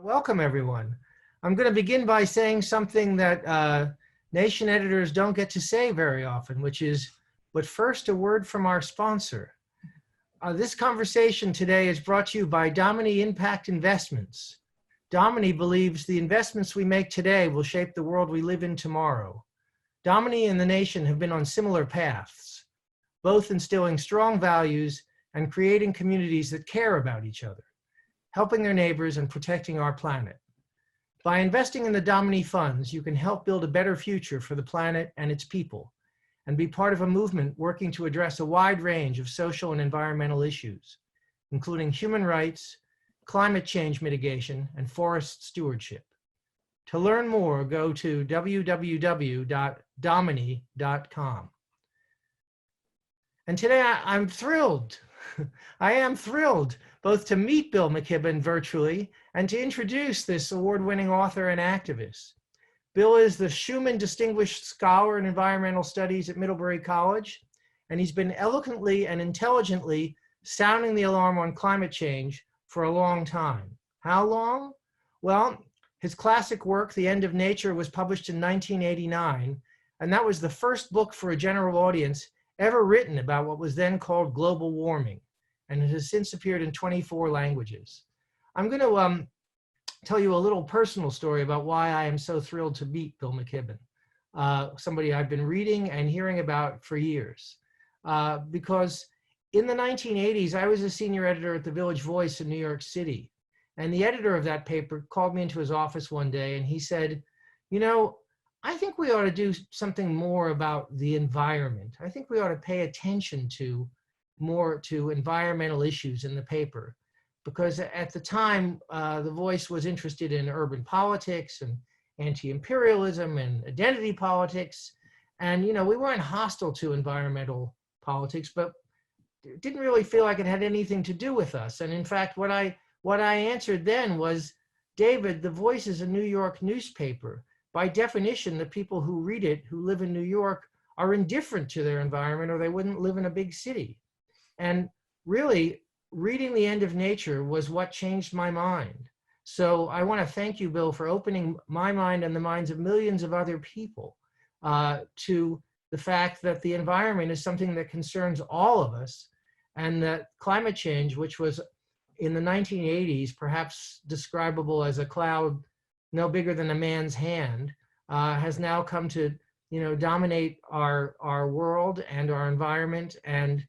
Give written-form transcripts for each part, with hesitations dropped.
Welcome, everyone. I'm going to begin by saying something that Nation editors don't get to say very often, which is, but first, a word from our sponsor. This conversation today is brought to you by Domini Impact Investments. Domini believes the investments we make today will shape the world we live in tomorrow. Domini and the Nation have been on similar paths, both instilling strong values and creating communities that care about each other, helping their neighbors and protecting our planet. By investing in the Domini funds, you can help build a better future for the planet and its people, and be part of a movement working to address a wide range of social and environmental issues, including human rights, climate change mitigation, and forest stewardship. To learn more, go to www.domini.com. And today I'm thrilled. I am thrilled both to meet Bill McKibben virtually and to introduce this award-winning author and activist. Bill is the Schumann Distinguished Scholar in Environmental Studies at Middlebury College, and he's been eloquently and intelligently sounding the alarm on climate change for a long time. How long? Well, his classic work, The End of Nature, was published in 1989, and that was the first book for a general audience ever written about what was then called global warming, and it has since appeared in 24 languages. I'm going to tell you a little personal story about why I am so thrilled to meet Bill McKibben, somebody I've been reading and hearing about for years. Because in the 1980s, I was a senior editor at the Village Voice in New York City. And the editor of that paper called me into his office one day and he said, you know, I think we ought to do something more about the environment. I think we ought to pay attention to more to environmental issues in the paper. Because at the time, the Voice was interested in urban politics and anti-imperialism and identity politics. And, you know, we weren't hostile to environmental politics, but it didn't really feel like it had anything to do with us. And in fact, what I answered then was, David, the Voice is a New York newspaper. By definition, the people who read it, who live in New York, are indifferent to their environment or they wouldn't live in a big city. And really, reading The End of Nature was what changed my mind. So I want to thank you, Bill, for opening my mind and the minds of millions of other people to the fact that the environment is something that concerns all of us, and that climate change, which was in the 1980s perhaps describable as a cloud no bigger than a man's hand, has now come to, you know, dominate our world and our environment and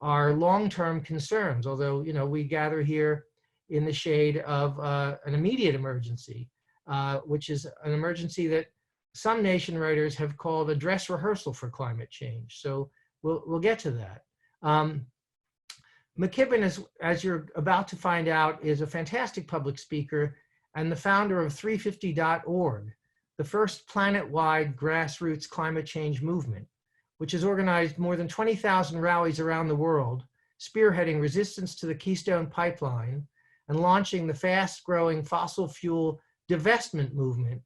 our long-term concerns, although, you know, we gather here in the shade of an immediate emergency, which is an emergency that some nation writers have called a dress rehearsal for climate change. So we'll get to that. McKibben, as you're about to find out, is a fantastic public speaker and the founder of 350.org, the first planet-wide grassroots climate change movement, which has organized more than 20,000 rallies around the world, spearheading resistance to the Keystone Pipeline and launching the fast-growing fossil fuel divestment movement,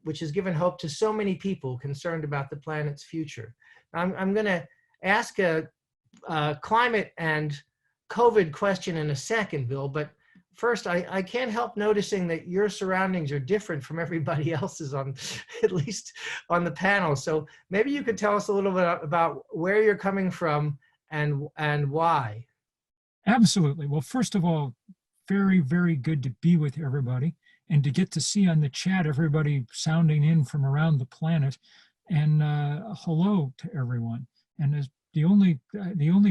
which has given hope to so many people concerned about the planet's future. I'm going to ask a climate and COVID question in a second, Bill, but first, I can't help noticing that your surroundings are different from everybody else's on, at least on the panel. So maybe you could tell us a little bit about where you're coming from and why. Absolutely. Well, first of all, very, very good to be with everybody and to get to see on the chat everybody sounding in from around the planet. And hello to everyone. And as the only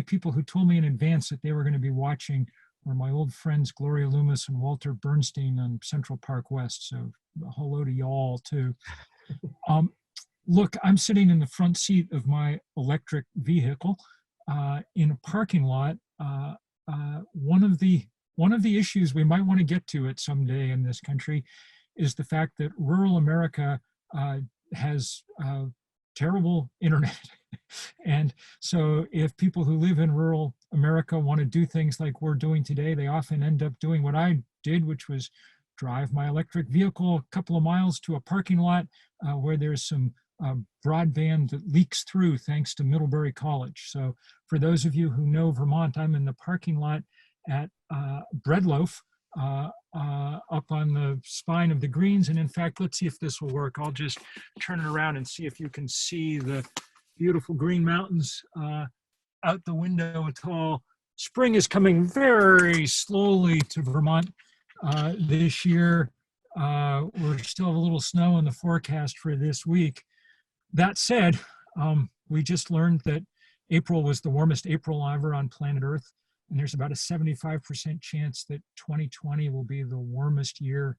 people who told me in advance that they were going to be watching were my old friends Gloria Loomis and Walter Bernstein on Central Park West. So hello to y'all too. Look, I'm sitting in the front seat of my electric vehicle in a parking lot. One of the issues we might want to get to it someday in this country is the fact that rural America has terrible internet. And so if people who live in rural America want to do things like we're doing today, they often end up doing what I did, which was drive my electric vehicle a couple of miles to a parking lot where there's some broadband that leaks through thanks to Middlebury College. So for those of you who know Vermont, I'm in the parking lot at Breadloaf up on the spine of the greens. And in fact, let's see if this will work. I'll just turn it around and see if you can see the beautiful green mountains out the window at all. Spring is coming very slowly to Vermont this year. We're still have a little snow in the forecast for this week. That said, we just learned that April was the warmest April ever on planet Earth. And there's about a 75% chance that 2020 will be the warmest year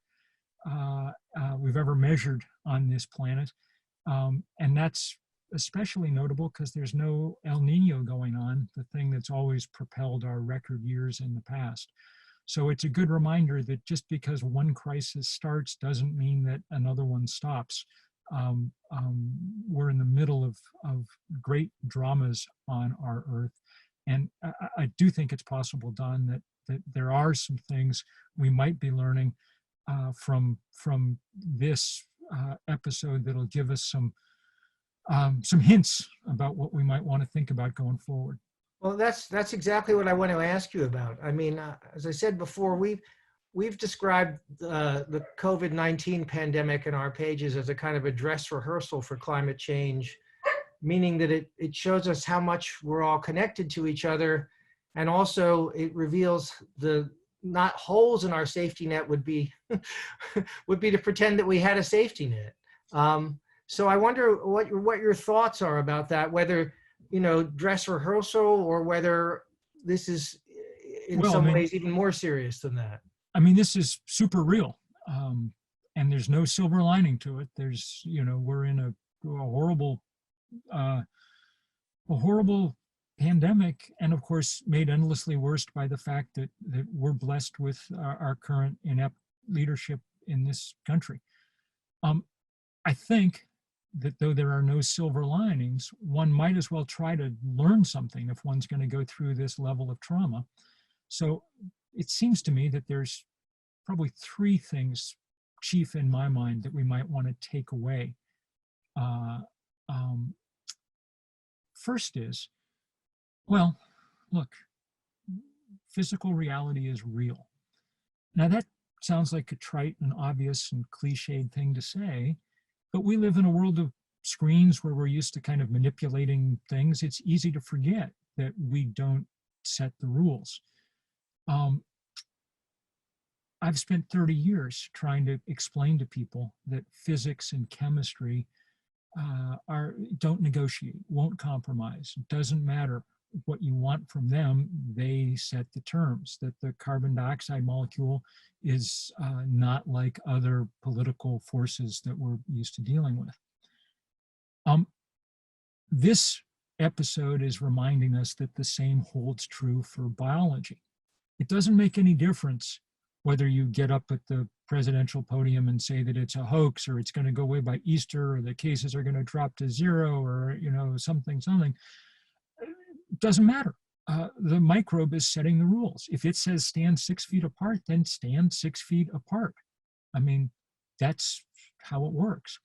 we've ever measured on this planet. And that's especially notable because there's no El Nino going on, the thing that's always propelled our record years in the past. So it's a good reminder that just because one crisis starts doesn't mean that another one stops. We're in the middle of great dramas on our Earth. And I do think it's possible, Don, that there are some things we might be learning from this episode that'll give us some hints about what we might want to think about going forward. Well, that's exactly what I want to ask you about. I mean, as I said before, we've described the COVID-19 pandemic in our pages as a kind of a dress rehearsal for climate change, meaning that it shows us how much we're all connected to each other, and also it reveals the not holes in our safety net would be would be to pretend that we had a safety net. So I wonder what your thoughts are about that, whether, you know, dress rehearsal or whether this is in some ways even more serious than that. I mean, this is super real, and there's no silver lining to it. There's, you know, we're in a horrible pandemic, and of course made endlessly worse by the fact that we're blessed with our current inept leadership in this country. I think that though there are no silver linings, one might as well try to learn something if one's going to go through this level of trauma. So it seems to me that there's probably three things chief in my mind that we might want to take away. First is, well, look, physical reality is real. Now that sounds like a trite and obvious and cliched thing to say, but we live in a world of screens where we're used to kind of manipulating things. It's easy to forget that we don't set the rules. I've spent 30 years trying to explain to people that physics and chemistry don't negotiate, won't compromise. It doesn't matter what you want from them, they set the terms, that the carbon dioxide molecule is not like other political forces that we're used to dealing with. This episode is reminding us that the same holds true for biology. It doesn't make any difference whether you get up at the presidential podium and say that it's a hoax, or it's going to go away by Easter, or the cases are going to drop to zero, or, you know, something. It doesn't matter. The microbe is setting the rules. If it says stand 6 feet apart, then stand 6 feet apart. I mean, that's how it works.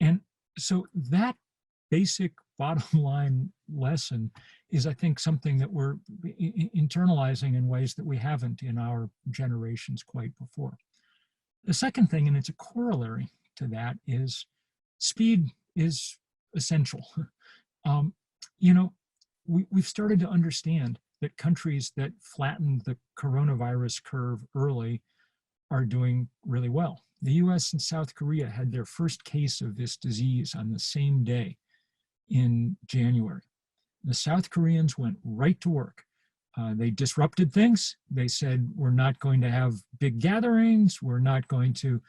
And so that basic bottom line lesson is, I think, something that we're internalizing in ways that we haven't in our generations quite before. The second thing, and it's a corollary to that, is speed is essential. You know, we've started to understand that countries that flattened the coronavirus curve early are doing really well. The US and South Korea had their first case of this disease on the same day in January. The South Koreans went right to work. They disrupted things. They said, we're not going to have big gatherings. We're not going to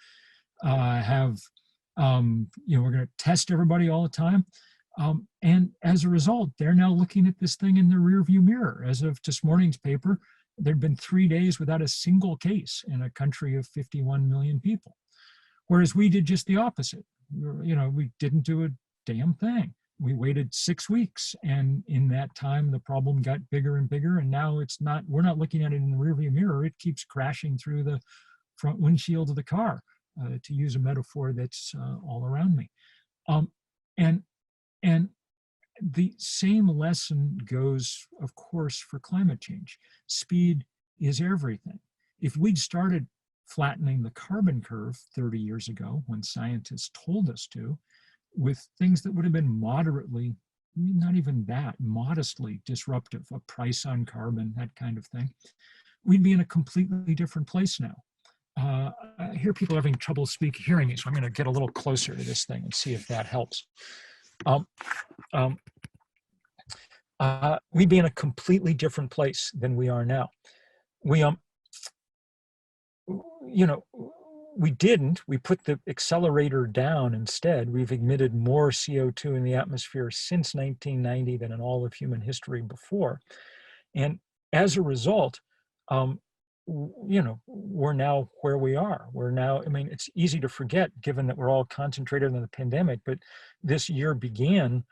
we're going to test everybody all the time. And as a result, they're now looking at this thing in the rearview mirror. As of this morning's paper, there'd been 3 days without a single case in a country of 51 million people. Whereas we did just the opposite. We didn't do a damn thing. We waited 6 weeks, and in that time, the problem got bigger and bigger. And now we're not looking at it in the rearview mirror. It keeps crashing through the front windshield of the car, to use a metaphor that's all around me. And the same lesson goes, of course, for climate change. Speed is everything. If we'd started flattening the carbon curve 30 years ago when scientists told us to, with things that would have been moderately, not even that, modestly disruptive, a price on carbon, that kind of thing, we'd be in a completely different place now. I hear people having trouble hearing me, so I'm going to get a little closer to this thing and see if that helps. Um, um, we'd be in a completely different place than we are now. We, you know, we put the accelerator down instead. We've emitted more CO2 in the atmosphere since 1990 than in all of human history before. And as a result, we're now where we are. We're now, I mean, it's easy to forget given that we're all concentrated on the pandemic, but this year began,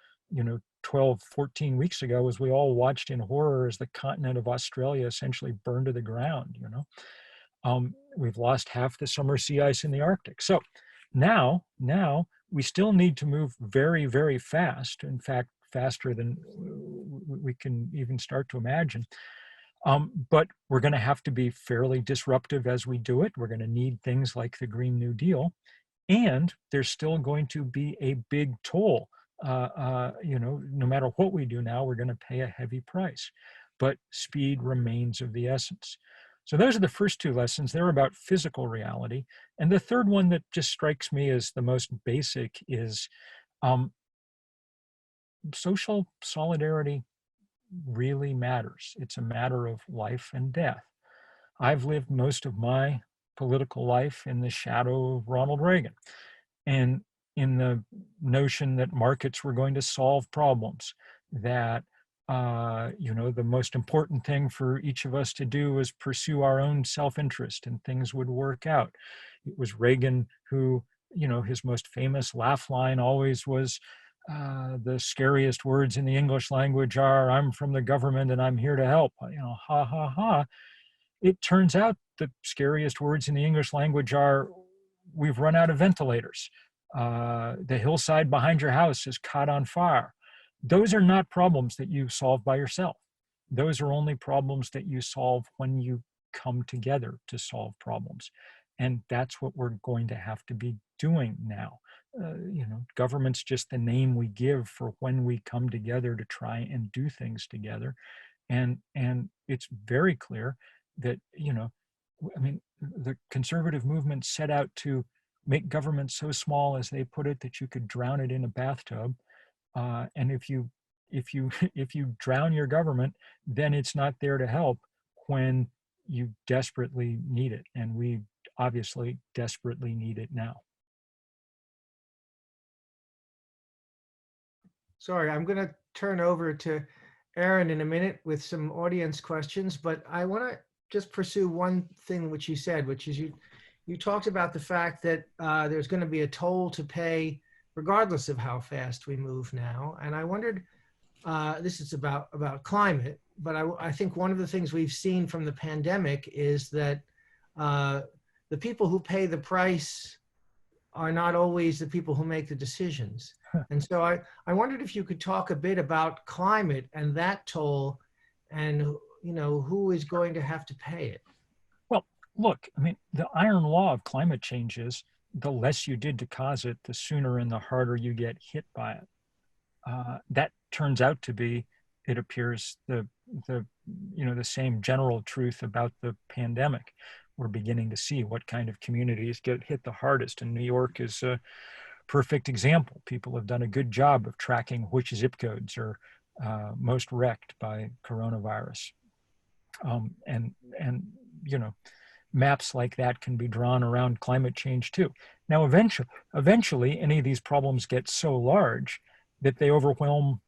12, 14 weeks ago as we all watched in horror as the continent of Australia essentially burned to the ground, We've lost half the summer sea ice in the Arctic. So now we still need to move very, very fast. In fact, faster than we can even start to imagine. But we're going to have to be fairly disruptive as we do it. We're going to need things like the Green New Deal. And there's still going to be a big toll. No matter what we do now, we're going to pay a heavy price. But speed remains of the essence. So those are the first two lessons. They're about physical reality. And the third one that just strikes me as the most basic is social solidarity really matters. It's a matter of life and death. I've lived most of my political life in the shadow of Ronald Reagan and in the notion that markets were going to solve problems, that the most important thing for each of us to do was pursue our own self-interest and things would work out. It was Reagan who, his most famous laugh line always was, the scariest words in the English language are, "I'm from the government and I'm here to help." Ha, ha, ha. It turns out the scariest words in the English language are, "We've run out of ventilators. The hillside behind your house is caught on fire." Those are not problems that you solve by yourself. Those are only problems that you solve when you come together to solve problems. And that's what we're going to have to be doing now. Government's just the name we give for when we come together to try and do things together. And it's very clear that, the conservative movement set out to make government so small, as they put it, that you could drown it in a bathtub. And if you drown your government, then it's not there to help when you desperately need it. And we obviously desperately need it now. Sorry, I'm going to turn over to Aaron in a minute with some audience questions, but I want to just pursue one thing which you said, which is you talked about the fact that there's going to be a toll to pay regardless of how fast we move now. And I wondered, this is about climate, but I think one of the things we've seen from the pandemic is that the people who pay the price are not always the people who make the decisions. And so I wondered if you could talk a bit about climate and that toll and, who is going to have to pay it. Well, look, I mean, the iron law of climate change is the less you did to cause it, the sooner and the harder you get hit by it. That turns out to be, it appears, the same general truth about the pandemic. We're beginning to see what kind of communities get hit the hardest, and New York is a perfect example. People have done a good job of tracking which zip codes are most wrecked by coronavirus. And maps like that can be drawn around climate change too. Now, eventually, any of these problems get so large that they overwhelm,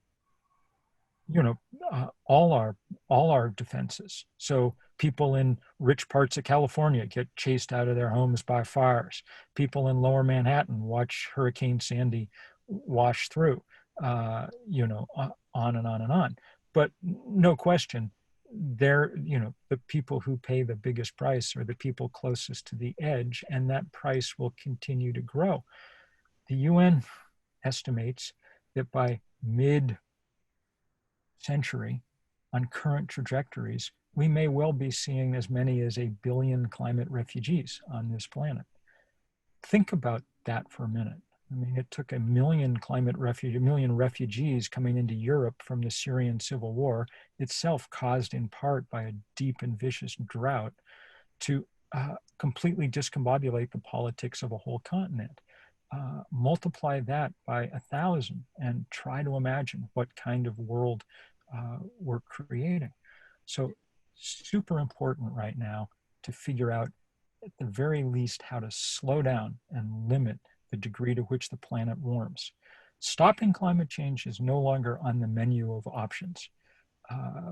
all our defenses. So people in rich parts of California get chased out of their homes by fires. People in Lower Manhattan watch Hurricane Sandy wash through. On and on and on. But no question, the people who pay the biggest price are the people closest to the edge, and that price will continue to grow. The UN estimates that by mid-century, on current trajectories, we may well be seeing as many as 1 billion climate refugees on this planet. Think about that for a minute. I mean, it took 1 million refugees coming into Europe from the Syrian civil war, itself caused in part by a deep and vicious drought, to completely discombobulate the politics of a whole continent. Multiply that by 1,000 and try to imagine what kind of world we're creating. So super important right now to figure out, at the very least, how to slow down and limit the degree to which the planet warms. Stopping climate change is no longer on the menu of options.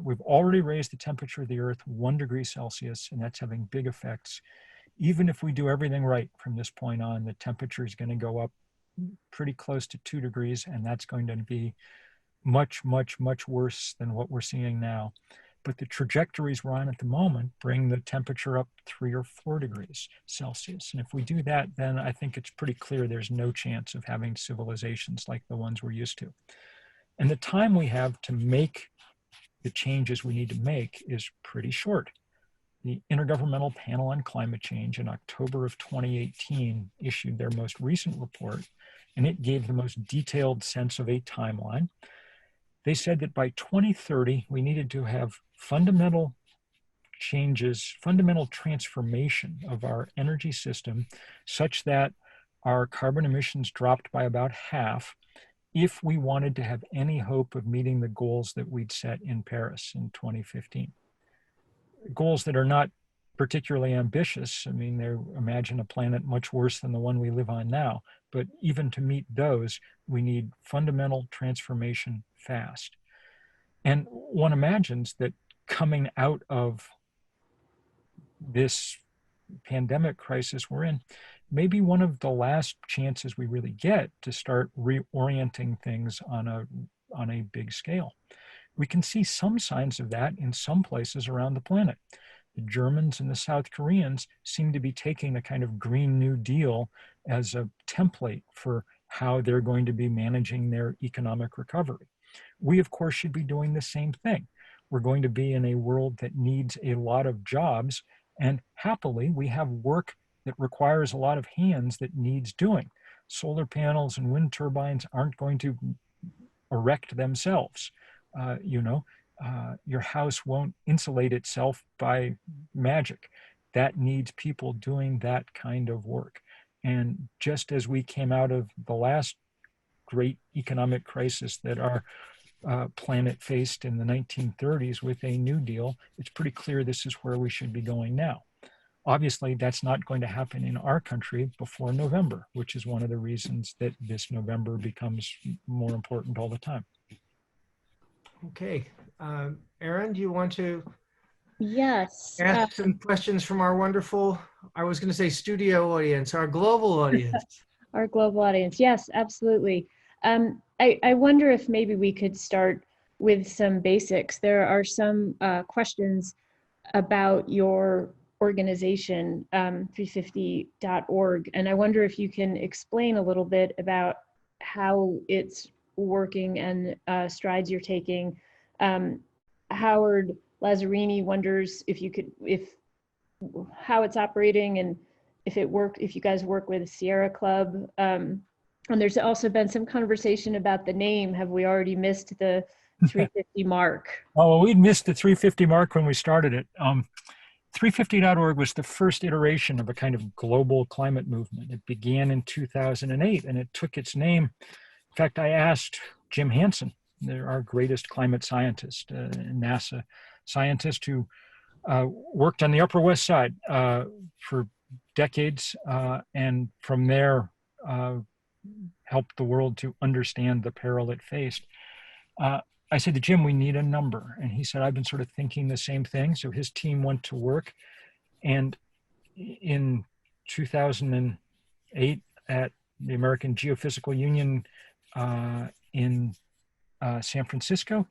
We've already raised the temperature of the Earth 1 degree Celsius, and that's having big effects. Even if we do everything right from this point on, the temperature is going to go up pretty close to 2 degrees, and that's going to be much, much, much worse than what we're seeing now. But the trajectories we're on at the moment bring the temperature up 3 or 4 degrees Celsius. And if we do that, then I think it's pretty clear there's no chance of having civilizations like the ones we're used to. And the time we have to make the changes we need to make is pretty short. The Intergovernmental Panel on Climate Change in October of 2018 issued their most recent report, and it gave the most detailed sense of a timeline. They said that by 2030, we needed to have fundamental changes, fundamental transformation of our energy system such that our carbon emissions dropped by about half if we wanted to have any hope of meeting the goals that we'd set in Paris in 2015. Goals that are not particularly ambitious. I mean, they imagine a planet much worse than the one we live on now. But even to meet those, we need fundamental transformation fast. And one imagines that coming out of this pandemic crisis we're in, maybe one of the last chances we really get to start reorienting things on a big scale. We can see some signs of that in some places around the planet. The Germans and the South Koreans seem to be taking a kind of Green New Deal as a template for how they're going to be managing their economic recovery. We, of course, should be doing the same thing. We're going to be in a world that needs a lot of jobs, and happily, we have work that requires a lot of hands that needs doing. Solar panels and wind turbines aren't going to erect themselves. Your house won't insulate itself by magic. That needs people doing that kind of work. And just as we came out of the last great economic crisis that our planet faced in the 1930s with a New Deal, it's pretty clear this is where we should be going now. Obviously, that's not going to happen in our country before November, which is one of the reasons that this November becomes more important all the time. Okay. Erin, do you want to Yes. ask some questions from our wonderful, I was going to say studio audience, our global audience? Our global audience. Yes, absolutely. I wonder if maybe we could start with some basics. There are some questions about your organization, 350.org, and I wonder if you can explain a little bit about how it's working and strides you're taking. Howard Lazzarini wonders if how it's operating and if you guys work with Sierra Club. And there's also been some conversation about the name. Have we already missed the 350 mark? Oh, well, we'd missed the 350 mark when we started it. 350.org was the first iteration of a kind of global climate movement. It began in 2008, and it took its name. In fact, I asked Jim Hansen, our greatest climate scientist, NASA scientist who worked on the Upper West Side for decades, and from there helped the world to understand the peril it faced. I said to Jim, we need a number. And he said, I've been sort of thinking the same thing. So his team went to work. And in 2008 at the American Geophysical Union in San Francisco,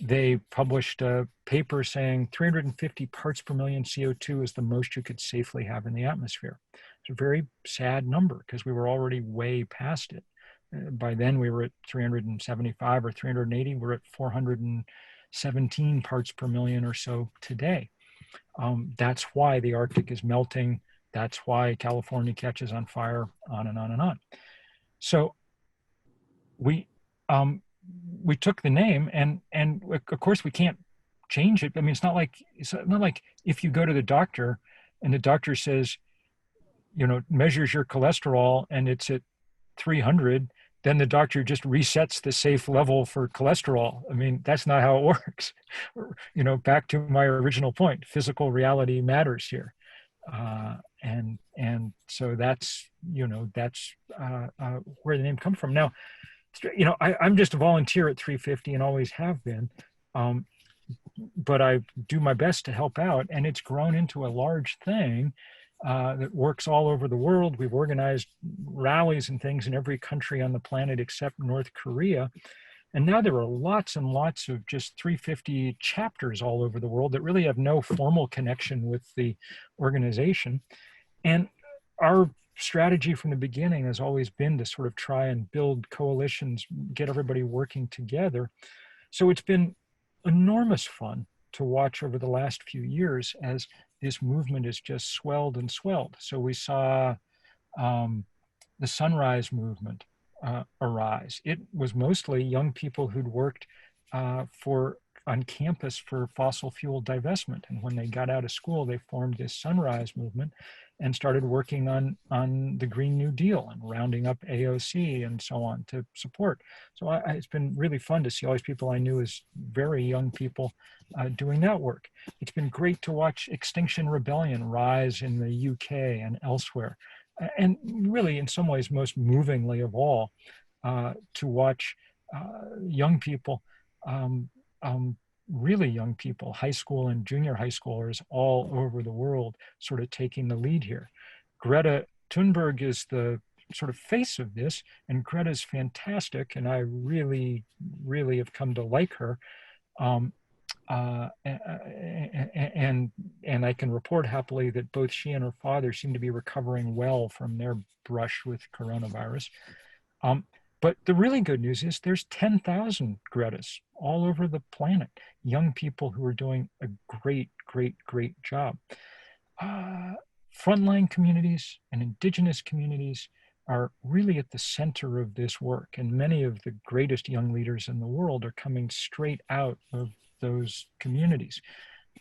they published a paper saying 350 parts per million CO2 is the most you could safely have in the atmosphere. It's a very sad number because we were already way past it. By then we were at 375 or 380. We're at 17 parts per million or so today. That's why the Arctic is melting. That's why California catches on fire, on and on and on. So we took the name, and of course we can't change it. I mean, it's not like if you go to the doctor and the doctor says, measures your cholesterol and it's at 300, then the doctor just resets the safe level for cholesterol. I mean, that's not how it works. Back to my original point, physical reality matters here. And so that's where the name comes from. Now, I'm just a volunteer at 350 and always have been, but I do my best to help out, and it's grown into a large thing that works all over the world. We've organized rallies and things in every country on the planet except North Korea. And now there are lots and lots of just 350 chapters all over the world that really have no formal connection with the organization. And our strategy from the beginning has always been to sort of try and build coalitions, get everybody working together. So it's been enormous fun to watch over the last few years as this movement has just swelled and swelled. So we saw the Sunrise movement arise. It was mostly young people who'd worked on campus for fossil fuel divestment. And when they got out of school, they formed this Sunrise movement and started working on the Green New Deal and rounding up AOC and so on to support. So it's been really fun to see all these people I knew as very young people doing that work. It's been great to watch Extinction Rebellion rise in the UK and elsewhere. And really, in some ways, most movingly of all, to watch young people, really young people, high school and junior high schoolers all over the world sort of taking the lead here. Greta Tunberg is the sort of face of this, and Greta's fantastic, and I really, really have come to like her. And I can report happily that both she and her father seem to be recovering well from their brush with coronavirus. But the really good news is there's 10,000 Gretas all over the planet, young people who are doing a great, great, great job. Frontline communities and indigenous communities are really at the center of this work, and many of the greatest young leaders in the world are coming straight out of those communities.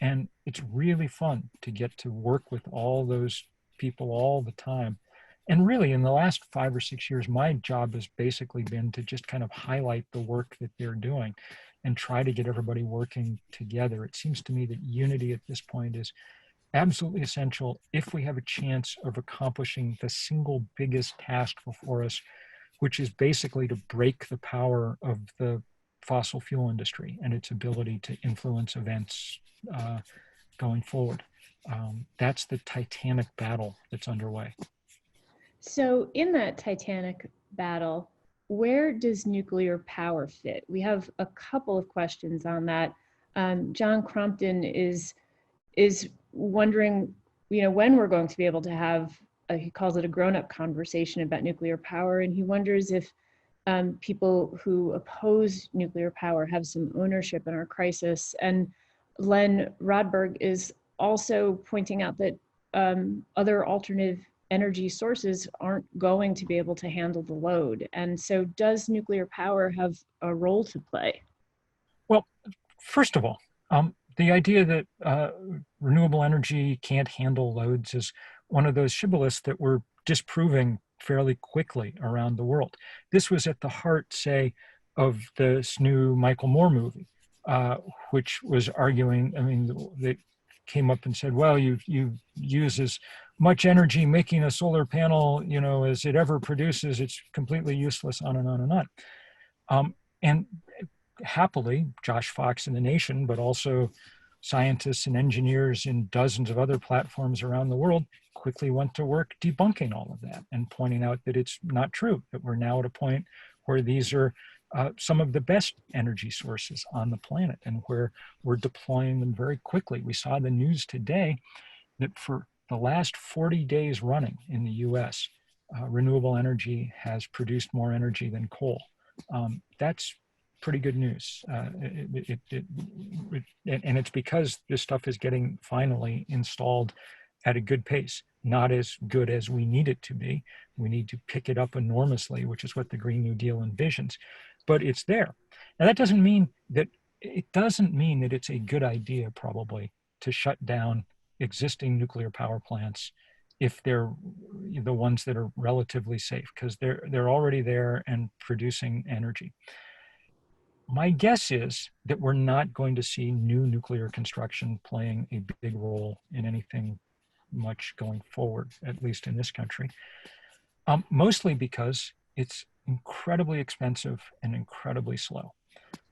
And it's really fun to get to work with all those people all the time. And really, in the last 5 or 6 years, my job has basically been to just kind of highlight the work that they're doing and try to get everybody working together. It seems to me that unity at this point is absolutely essential if we have a chance of accomplishing the single biggest task before us, which is basically to break the power of the fossil fuel industry and its ability to influence events going forward. That's the titanic battle that's underway. So in that titanic battle, where does nuclear power fit? We have a couple of questions on that. John Crompton is wondering, when we're going to be able to have, he calls it a grown-up conversation about nuclear power, and he wonders if people who oppose nuclear power have some ownership in our crisis. And Len Rodberg is also pointing out that other alternative energy sources aren't going to be able to handle the load. And so does nuclear power have a role to play? Well, first of all, the idea that renewable energy can't handle loads is one of those shibboleths that we're disproving fairly quickly around the world. This was at the heart, say, of this new Michael Moore movie, which was arguing, they came up and said, well, you use as much energy making a solar panel, as it ever produces, it's completely useless, on and on and on. And happily, Josh Fox in The Nation, but also scientists and engineers in dozens of other platforms around the world quickly went to work debunking all of that and pointing out that it's not true, that we're now at a point where these are some of the best energy sources on the planet and where we're deploying them very quickly. We saw the news today that for the last 40 days running in the US, renewable energy has produced more energy than coal. That's pretty good news. And it's because this stuff is getting finally installed at a good pace, not as good as we need it to be. We need to pick it up enormously, which is what the Green New Deal envisions, but it's there. Now that doesn't mean that it's a good idea probably to shut down existing nuclear power plants if they're the ones that are relatively safe, because they're already there and producing energy. My guess is that we're not going to see new nuclear construction playing a big role in anything much going forward, at least in this country, mostly because it's incredibly expensive and incredibly slow.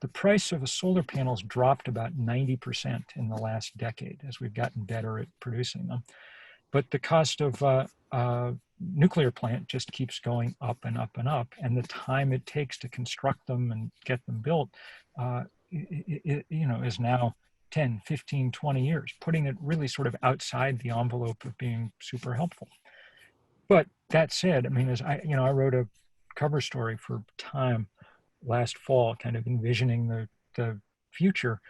The price of a solar panels dropped about 90% in the last decade as we've gotten better at producing them. But the cost of a nuclear plant just keeps going up and up and up. And the time it takes to construct them and get them built, is now 10, 15, 20 years, putting it really sort of outside the envelope of being super helpful. But that said, I mean, as I wrote a cover story for Time last fall, kind of envisioning the future,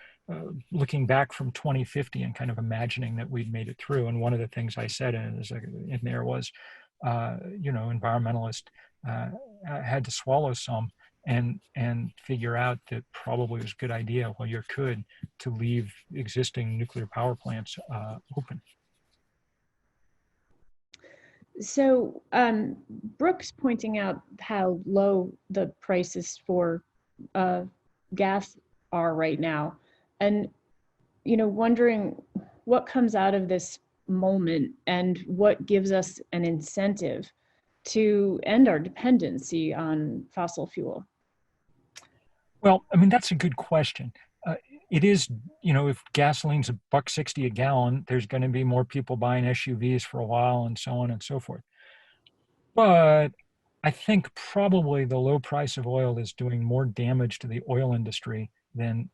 looking back from 2050 and kind of imagining that we'd made it through. And one of the things I said in there was, environmentalists had to swallow some and figure out that probably it was a good idea while you could to leave existing nuclear power plants open. So Brooks pointing out how low the prices for gas are right now, and wondering what comes out of this moment and what gives us an incentive to end our dependency on fossil fuel. Well, I mean, that's a good question. It is, if gasoline's $1.60 a gallon, there's going to be more people buying SUVs for a while and so on and so forth. But I think probably the low price of oil is doing more damage to the oil industry than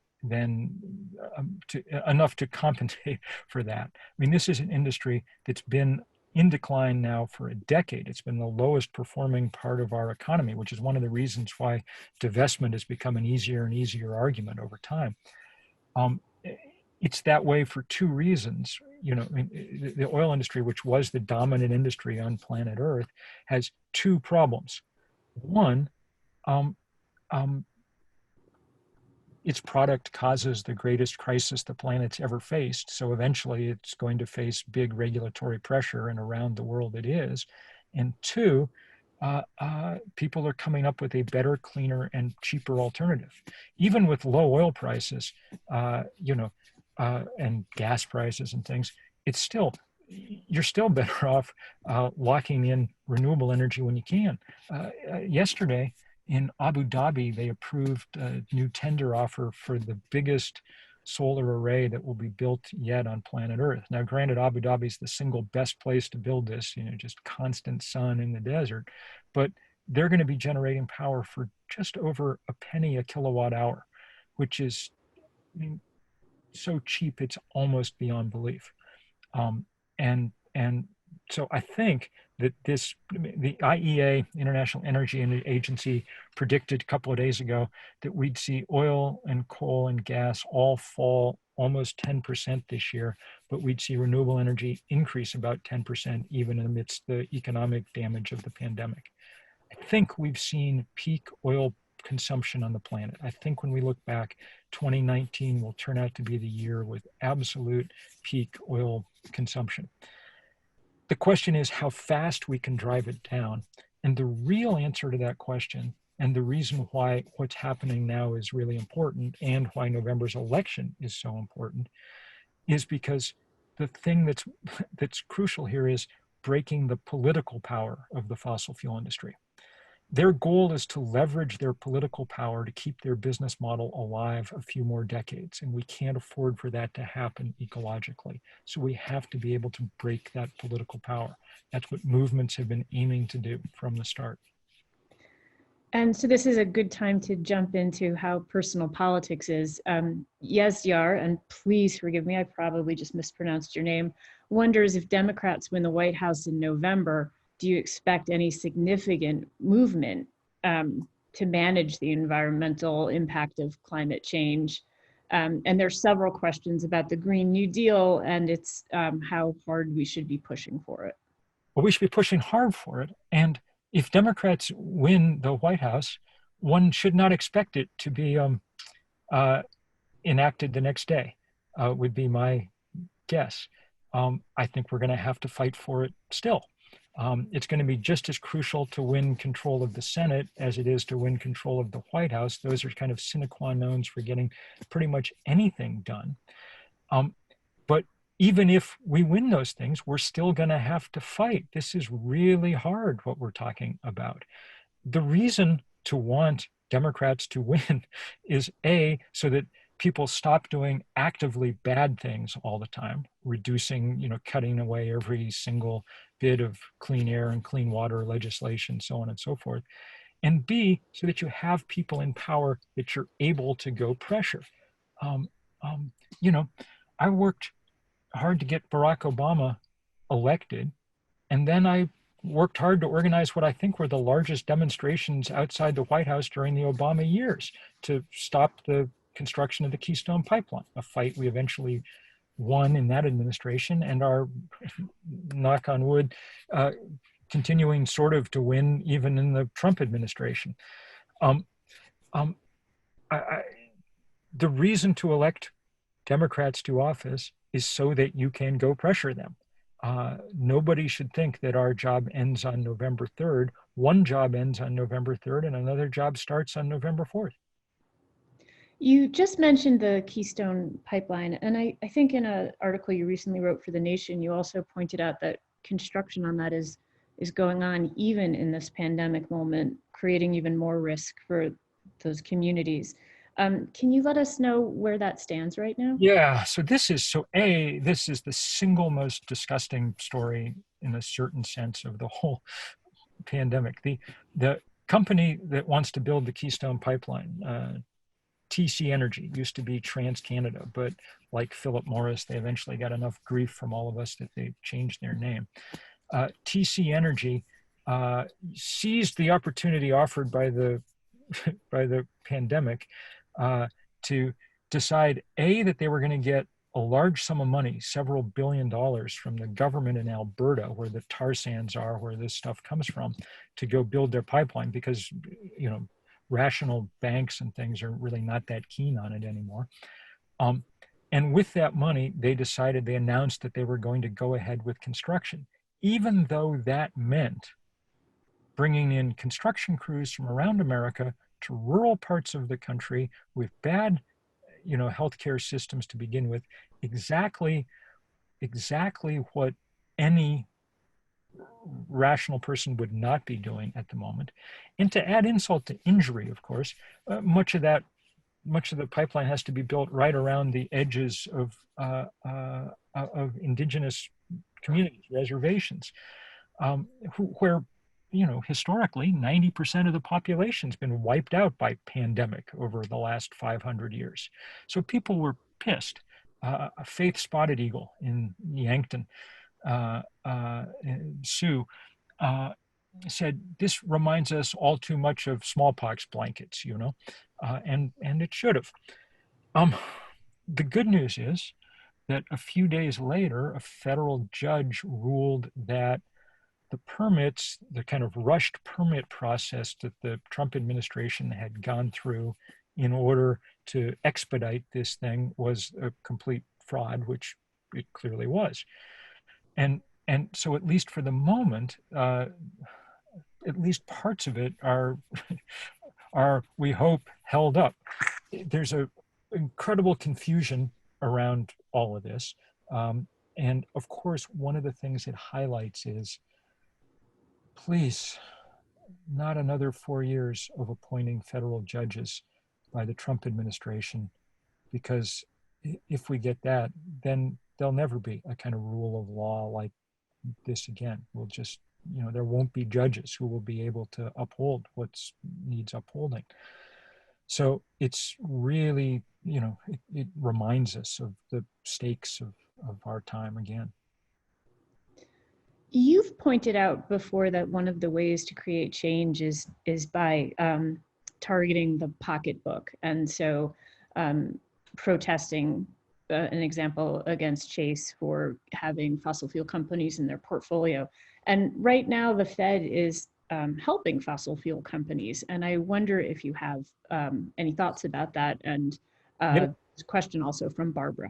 enough to compensate for that. I mean, this is an industry that's been in decline now for a decade. It's been the lowest performing part of our economy, which is one of the reasons why divestment has become an easier and easier argument over time. It's that way for two reasons. The oil industry, which was the dominant industry on planet Earth, has two problems. One, its product causes the greatest crisis the planet's ever faced. So eventually it's going to face big regulatory pressure, and around the world it is. And two, people are coming up with a better, cleaner, and cheaper alternative. Even with low oil prices, and gas prices and things, you're still better off locking in renewable energy when you can. Yesterday in Abu Dhabi, they approved a new tender offer for the biggest solar array that will be built yet on planet Earth. Now, granted, Abu Dhabi is the single best place to build this, just constant sun in the desert, but they're going to be generating power for just over a penny a kilowatt hour, which is, so cheap it's almost beyond belief. And so I think that the IEA, International Energy Agency, predicted a couple of days ago that we'd see oil and coal and gas all fall almost 10% this year, but we'd see renewable energy increase about 10% even amidst the economic damage of the pandemic. I think we've seen peak oil consumption on the planet. I think when we look back, 2019 will turn out to be the year with absolute peak oil consumption. The question is how fast we can drive it down. And the real answer to that question, and the reason why what's happening now is really important and why November's election is so important, is because the thing that's crucial here is breaking the political power of the fossil fuel industry. Their goal is to leverage their political power to keep their business model alive a few more decades, and we can't afford for that to happen ecologically. So we have to be able to break that political power. That's what movements have been aiming to do from the start. And so this is a good time to jump into how personal politics is. Yezyar, and please forgive me, I probably just mispronounced your name, wonders if Democrats win the White House in November, do you expect any significant movement to manage the environmental impact of climate change. And there's several questions about the Green New Deal and it's how hard we should be pushing for it. Well, we should be pushing hard for it. And if Democrats win the White House, one should not expect it to be enacted the next day, would be my guess. I think we're going to have to fight for it still. It's going to be just as crucial to win control of the Senate as it is to win control of the White House. Those are kind of sine qua nons for getting pretty much anything done. But even if we win those things, we're still going to have to fight. This is really hard, what we're talking about. The reason to want Democrats to win is A, so that people stop doing actively bad things all the time, reducing, cutting away every single bit of clean air and clean water legislation, so on and so forth. And B, so that you have people in power that you're able to go pressure. I worked hard to get Barack Obama elected, and then I worked hard to organize what I think were the largest demonstrations outside the White House during the Obama years to stop the construction of the Keystone Pipeline, a fight we eventually won in that administration and are, knock on wood, continuing sort of to win even in the Trump administration. The reason to elect Democrats to office is so that you can go pressure them. Nobody should think that our job ends on November 3rd. One job ends on November 3rd and another job starts on November 4th. You just mentioned the Keystone Pipeline, and I think in an article you recently wrote for The Nation, you also pointed out that construction on that is going on even in this pandemic moment, creating even more risk for those communities. Can you let us know where that stands right now? Yeah, so this is the single most disgusting story in a certain sense of the whole pandemic. The company that wants to build the Keystone Pipeline, TC Energy, used to be TransCanada, but like Philip Morris, they eventually got enough grief from all of us that they changed their name. TC Energy seized the opportunity offered by the pandemic to decide, A, that they were going to get a large sum of money, several $1 billion from the government in Alberta, where the tar sands are, where this stuff comes from, to go build their pipeline because, rational banks and things are really not that keen on it anymore. And with that money, they announced that they were going to go ahead with construction, even though that meant bringing in construction crews from around America to rural parts of the country with bad, healthcare systems to begin with, exactly what any rational person would not be doing at the moment. And to add insult to injury, of course, much of the pipeline has to be built right around the edges of indigenous communities, reservations, where, historically 90% of the population's been wiped out by pandemic over the last 500 years. So people were pissed. A Faith Spotted Eagle in Yankton, Sue, said, this reminds us all too much of smallpox blankets, and it should have. The good news is that a few days later, a federal judge ruled that the permits, the kind of rushed permit process that the Trump administration had gone through in order to expedite this thing, was a complete fraud, which it clearly was. And so, at least for the moment, at least parts of it are, we hope, held up. There's an incredible confusion around all of this. And of course, one of the things it highlights is, please, not another 4 years of appointing federal judges by the Trump administration, because if we get that, then there'll never be a kind of rule of law like this again. We'll just, there won't be judges who will be able to uphold what needs upholding. So it's really, it reminds us of the stakes of our time again. You've pointed out before that one of the ways to create change is by targeting the pocketbook. And so protesting, an example, against Chase for having fossil fuel companies in their portfolio. And right now the Fed is helping fossil fuel companies. And I wonder if you have any thoughts about that. And question also from Barbara.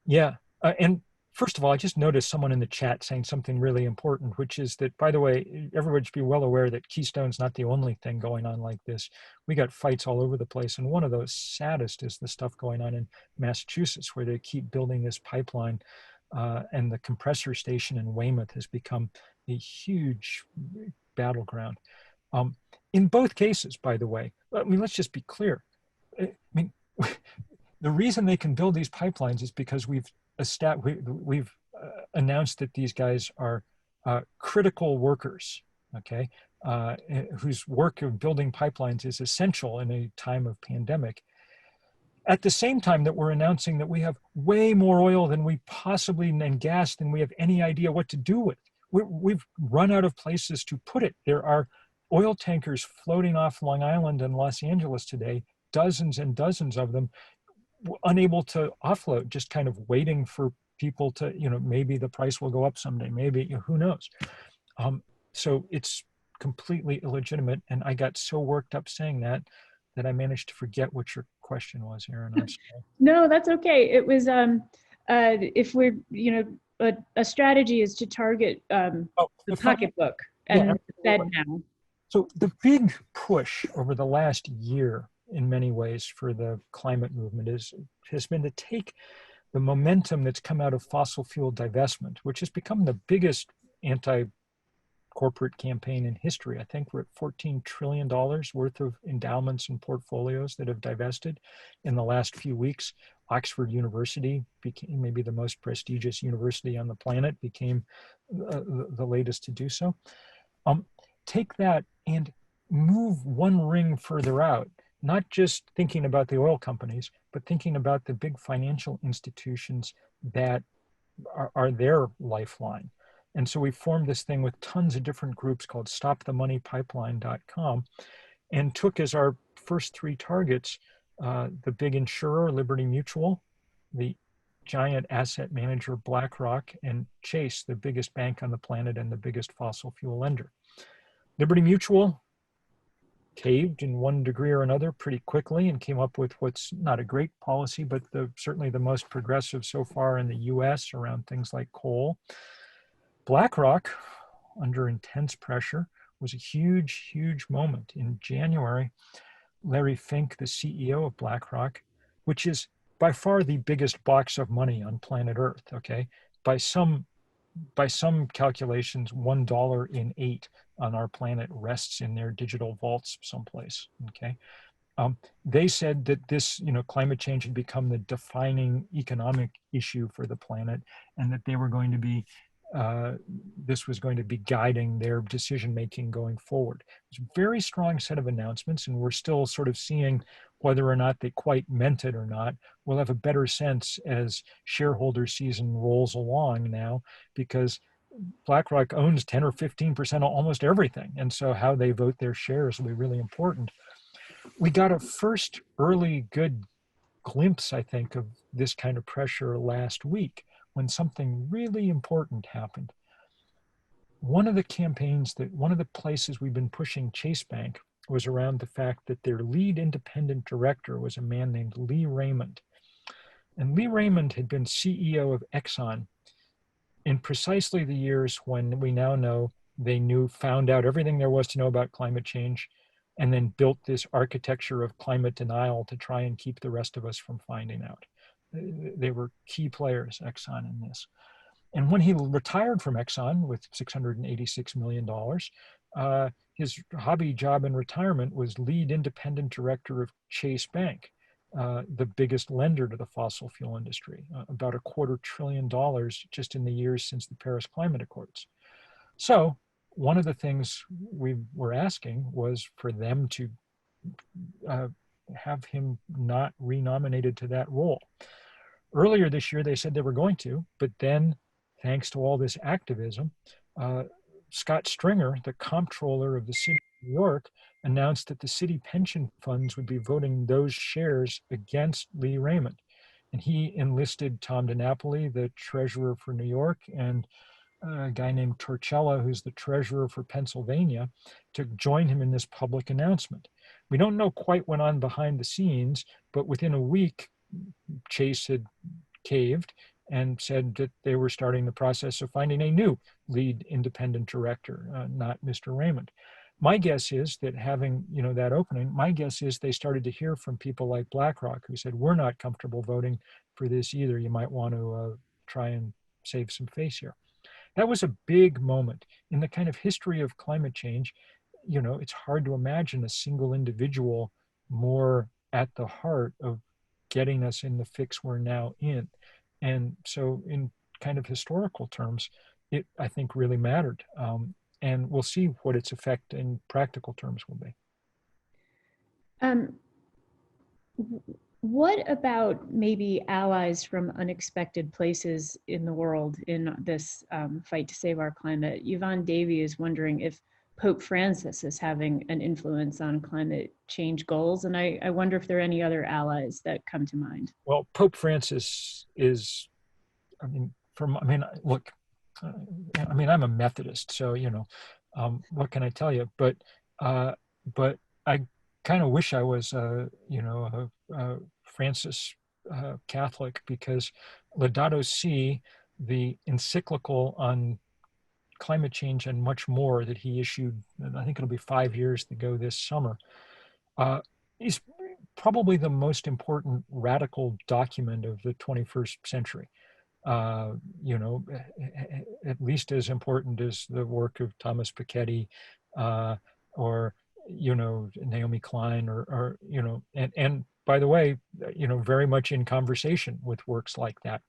Yeah, and first of all, I just noticed someone in the chat saying something really important, which is that, by the way, everybody should be well aware that Keystone's not the only thing going on like this. We got fights all over the place, and one of those saddest is the stuff going on in Massachusetts, where they keep building this pipeline, and the compressor station in Weymouth has become a huge battleground. In both cases, by the way, I mean, let's just be clear. I mean, the reason they can build these pipelines is because we've announced that these guys are critical workers, okay, whose work of building pipelines is essential in a time of pandemic. At the same time that we're announcing that we have way more oil than we possibly, and gas than we have any idea what to do with. We've run out of places to put it. There are oil tankers floating off Long Island and Los Angeles today, dozens and dozens of them, unable to offload, just kind of waiting for people to, maybe the price will go up someday, maybe, who knows. So it's completely illegitimate. And I got so worked up saying that I managed to forget what your question was, Erin. I'm sorry. No, that's okay. It was, if we're, a strategy is to target the pocketbook and the Fed now. So the big push over the last year, in many ways, for the climate movement has been to take the momentum that's come out of fossil fuel divestment, which has become the biggest anti-corporate campaign in history. I think we're at $14 trillion worth of endowments and portfolios that have divested in the last few weeks. Oxford University became maybe the most prestigious university on the planet, became the latest to do so. Take that and move one ring further out, not just thinking about the oil companies, but thinking about the big financial institutions that are their lifeline. And so we formed this thing with tons of different groups called StopTheMoneyPipeline.com, and took as our first three targets the big insurer, Liberty Mutual, the giant asset manager, BlackRock, and Chase, the biggest bank on the planet and the biggest fossil fuel lender. Liberty Mutual caved in one degree or another pretty quickly and came up with what's not a great policy, but certainly the most progressive so far in the US around things like coal. BlackRock, under intense pressure, was a huge, huge moment. In January, Larry Fink, the CEO of BlackRock, which is by far the biggest box of money on planet Earth, okay? By some calculations, $1 in 8 on our planet rests in their digital vaults someplace, okay? They said that this, climate change had become the defining economic issue for the planet, and that they were going to be, this was going to be guiding their decision-making going forward. It's a very strong set of announcements, and we're still sort of seeing whether or not they quite meant it or not. We'll have a better sense as shareholder season rolls along now, because BlackRock owns 10 or 15% of almost everything. And so how they vote their shares will be really important. We got a first early good glimpse, I think, of this kind of pressure last week when something really important happened. One of the places we've been pushing Chase Bank was around the fact that their lead independent director was a man named Lee Raymond. And Lee Raymond had been CEO of Exxon in precisely the years when we now know they found out everything there was to know about climate change, and then built this architecture of climate denial to try and keep the rest of us from finding out. They were key players, Exxon, in this. And when he retired from Exxon with $686 million, his hobby job in retirement was lead independent director of Chase Bank, the biggest lender to the fossil fuel industry, about $250 billion just in the years since the Paris Climate Accords. So one of the things we were asking was for them to have him not renominated to that role. Earlier this year, they said they were going to, but then thanks to all this activism, Scott Stringer, the comptroller of the city of New York, announced that the city pension funds would be voting those shares against Lee Raymond. And he enlisted Tom DiNapoli, the treasurer for New York, and a guy named Torcella, who's the treasurer for Pennsylvania, to join him in this public announcement. We don't know quite what went on behind the scenes, but within a week, Chase had caved and said that they were starting the process of finding a new lead independent director, not Mr. Raymond. My guess is that having, that opening, my guess is they started to hear from people like BlackRock who said, we're not comfortable voting for this either. You might want to try and save some face here. That was a big moment in the kind of history of climate change. It's hard to imagine a single individual more at the heart of getting us in the fix we're now in. And so in kind of historical terms, it, I think, really mattered. And we'll see what its effect in practical terms will be. Um, what about maybe allies from unexpected places in the world in this fight to save our climate? Yvonne Davey is wondering if Pope Francis is having an influence on climate change goals. And I wonder if there are any other allies that come to mind. Well, Pope Francis is, look, I'm a Methodist, so, what can I tell you? But I kind of wish I was, a Francis Catholic, because Laudato Si, the encyclical on climate change and much more that he issued, I think it'll be 5 years to go this summer, is probably the most important radical document of the 21st century. At least as important as the work of Thomas Piketty, or Naomi Klein, or and by the way, very much in conversation with works like that.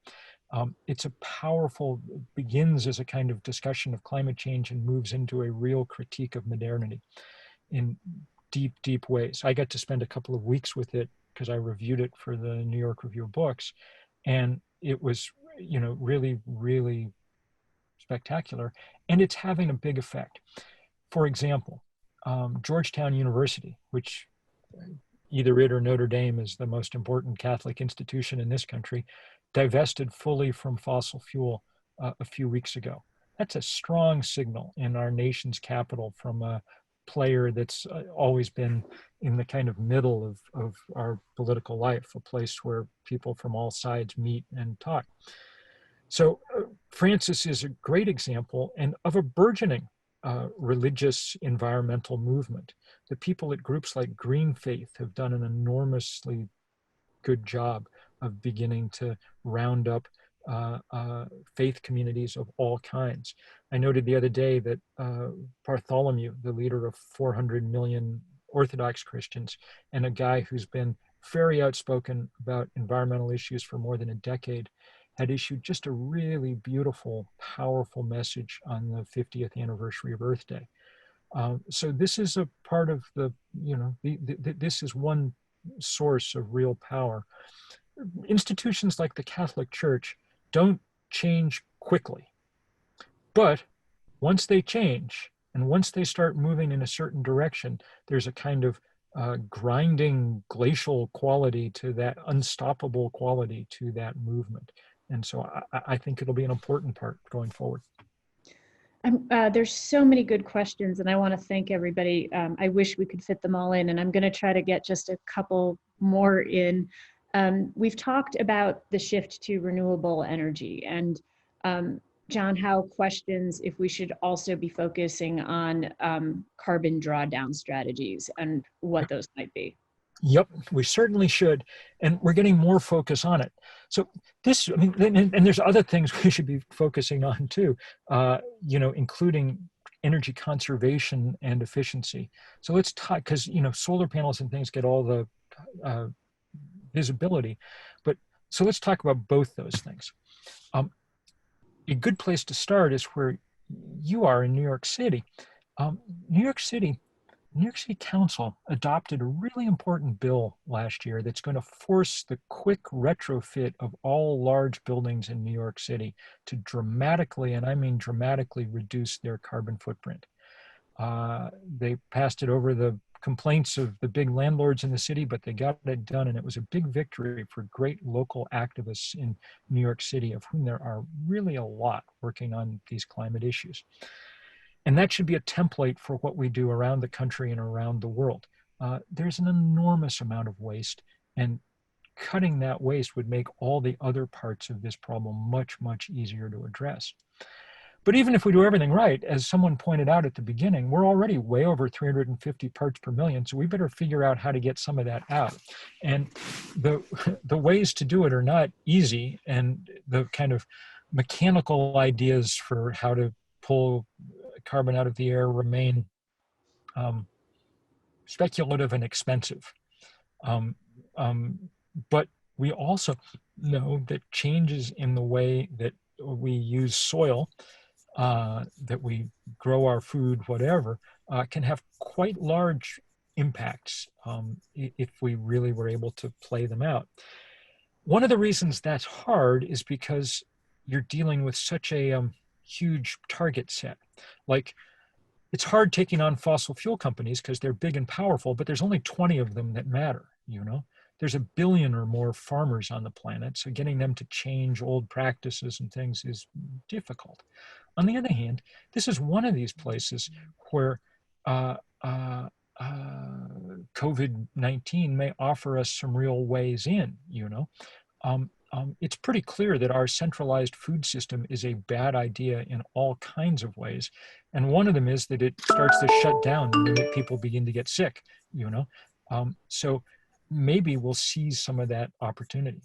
It's a powerful, begins as a kind of discussion of climate change and moves into a real critique of modernity in deep, deep ways. I got to spend a couple of weeks with it because I reviewed it for the New York Review of Books, and it was, really, really spectacular, and it's having a big effect. For example, Georgetown University, which either it or Notre Dame is the most important Catholic institution in this country, divested fully from fossil fuel a few weeks ago. That's a strong signal in our nation's capital from a player that's always been in the kind of middle of our political life, a place where people from all sides meet and talk. So Francis is a great example and of a burgeoning religious environmental movement. The people at groups like Green Faith have done an enormously good job of beginning to round up faith communities of all kinds. I noted the other day that Bartholomew, the leader of 400 million Orthodox Christians, and a guy who's been very outspoken about environmental issues for more than a decade, had issued just a really beautiful, powerful message on the 50th anniversary of Earth Day. So this is a part of this is one source of real power. Institutions like the Catholic Church don't change quickly, but once they change and once they start moving in a certain direction, there's a kind of grinding glacial quality to that, unstoppable quality to that movement. And so I think it'll be an important part going forward. There's so many good questions, and I want to thank everybody. I wish we could fit them all in, and I'm going to try to get just a couple more in. We've talked about the shift to renewable energy, and John Howe questions if we should also be focusing on carbon drawdown strategies and what those might be. Yep, we certainly should, and we're getting more focus on it. So this, and there's other things we should be focusing on too, including energy conservation and efficiency. So let's talk, because solar panels and things get all the visibility, but so let's talk about both those things. A good place to start is where you are in New York City. New York City, New York City Council adopted a really important bill last year that's going to force the quick retrofit of all large buildings in New York City to dramatically, and I mean dramatically, reduce their carbon footprint. They passed it over the complaints of the big landlords in the city, but they got it done, and it was a big victory for great local activists in New York City, of whom there are really a lot working on these climate issues. And that should be a template for what we do around the country and around the world. There's an enormous amount of waste, and cutting that waste would make all the other parts of this problem much, much easier to address. But even if we do everything right, as someone pointed out at the beginning, we're already way over 350 parts per million, so we better figure out how to get some of that out. And the ways to do it are not easy, and the kind of mechanical ideas for how to pull carbon out of the air remain speculative and expensive. But we also know that changes in the way that we use soil, that we grow our food, whatever, can have quite large impacts if we really were able to play them out. One of the reasons that's hard is because you're dealing with such a huge target set. Like, it's hard taking on fossil fuel companies because they're big and powerful, but there's only 20 of them that matter, you know? There's a billion or more farmers on the planet, so getting them to change old practices and things is difficult. On the other hand, this is one of these places where COVID-19 may offer us some real ways in, you know? It's pretty clear that our centralized food system is a bad idea in all kinds of ways. And one of them is that it starts to shut down the minute people begin to get sick, you know? So maybe we'll seize some of that opportunity.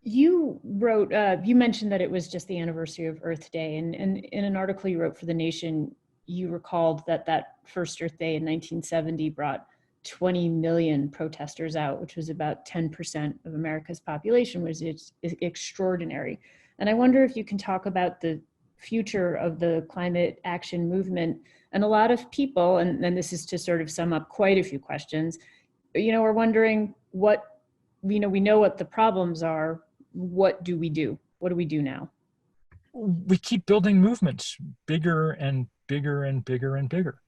You wrote, you mentioned that it was just the anniversary of Earth Day, and in an article you wrote for The Nation, you recalled that that first Earth Day in 1970 brought 20 million protesters out, which was about 10% of America's population, which is extraordinary. And I wonder if you can talk about the future of the climate action movement. And a lot of people, and this is to sort of sum up quite a few questions, you know, are wondering what, you know, we know what the problems are. What do we do? What do we do now? We keep building movements bigger and bigger and bigger and bigger.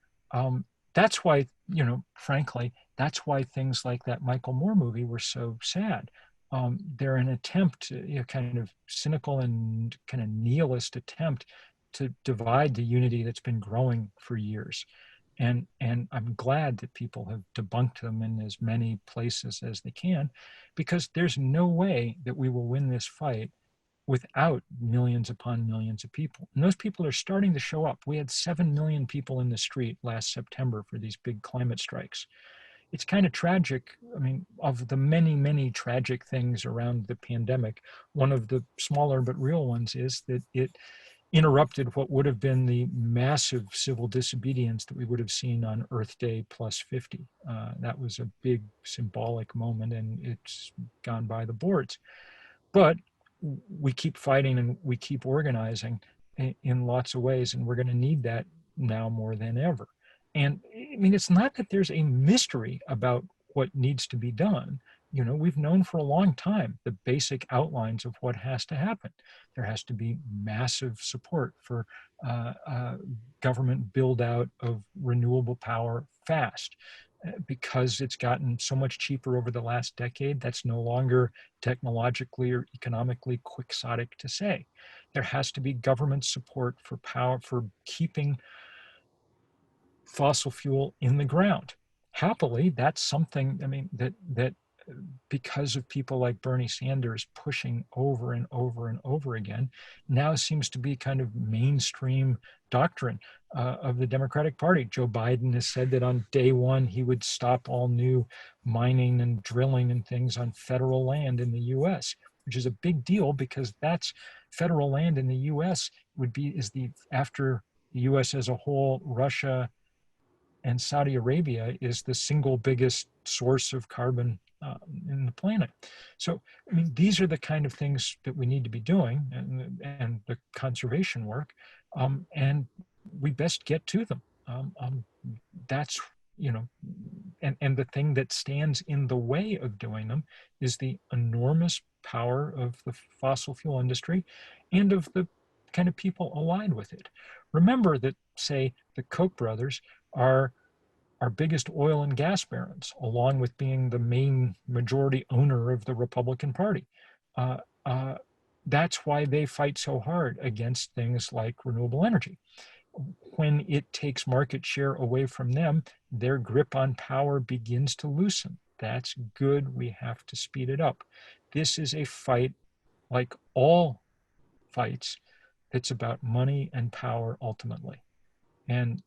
That's why, you know, frankly, that's why things like that Michael Moore movie were so sad. They're an attempt, you know, kind of cynical and kind of nihilist attempt to divide the unity that's been growing for years. And I'm glad that people have debunked them in as many places as they can, because there's no way that we will win this fight without millions upon millions of people. And those people are starting to show up. We had 7 million people in the street last September for these big climate strikes. It's kind of tragic. I mean, of the many, many tragic things around the pandemic, one of the smaller but real ones is that it interrupted what would have been the massive civil disobedience that we would have seen on Earth Day plus 50. That was a big symbolic moment, and it's gone by the boards. But we keep fighting and we keep organizing in lots of ways, and we're going to need that now more than ever. And I mean, it's not that there's a mystery about what needs to be done. You know, we've known for a long time the basic outlines of what has to happen. There has to be massive support for government build out of renewable power fast, because it's gotten so much cheaper over the last decade. That's no longer technologically or economically quixotic to say. There has to be government support for power, for keeping fossil fuel in the ground. Happily, that's something, I mean, that because of people like Bernie Sanders pushing over and over and over again, now seems to be kind of mainstream doctrine of the Democratic Party. Joe Biden has said that on day one, he would stop all new mining and drilling and things on federal land in the US, which is a big deal because that's federal land in the US is the, after the US as a whole, Russia and Saudi Arabia is the single biggest source of carbon in the planet. So, I mean, these are the kind of things that we need to be doing, and the conservation work, and we best get to them. That's, you know, and the thing that stands in the way of doing them is the enormous power of the fossil fuel industry and of the kind of people aligned with it. Remember that, say, the Koch brothers are our biggest oil and gas barons, along with being the main majority owner of the Republican Party. Uh, uh, that's why they fight so hard against things like renewable energy. When it takes market share away from them, their grip on power begins to loosen. That's good. We have to speed it up. This is a fight, like all fights, that's about money and power ultimately. And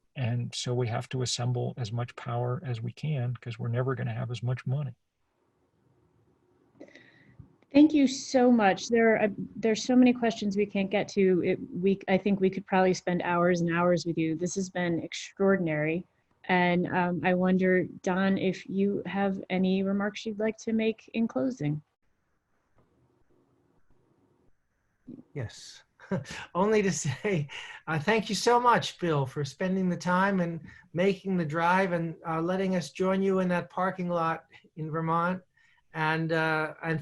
so we have to assemble as much power as we can, because we're never going to have as much money. Thank you so much. There's so many questions we can't get to. I think we could probably spend hours and hours with you. This has been extraordinary. And I wonder, Don, if you have any remarks you'd like to make in closing. Yes. Only to say thank you so much, Bill, for spending the time and making the drive and letting us join you in that parking lot in Vermont. And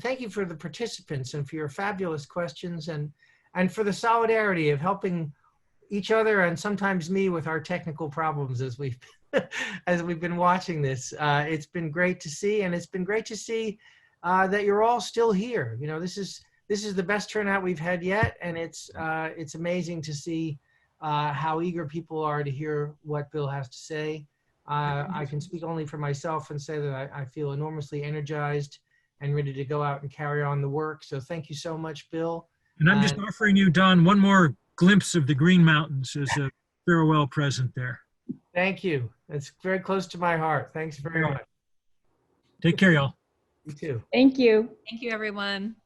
thank you for the participants and for your fabulous questions and for the solidarity of helping each other and sometimes me with our technical problems as we've been watching this. It's been great to see, and it's been great to see that you're all still here. You know, this is the best turnout we've had yet, and it's amazing to see how eager people are to hear what Bill has to say. I can speak only for myself and say that I feel enormously energized and ready to go out and carry on the work. So thank you so much, Bill. And I'm just offering you, Don, one more glimpse of the Green Mountains as a farewell present there. Thank you. It's very close to my heart. Thanks very much. Take care, y'all. You too. Thank you. Thank you, everyone.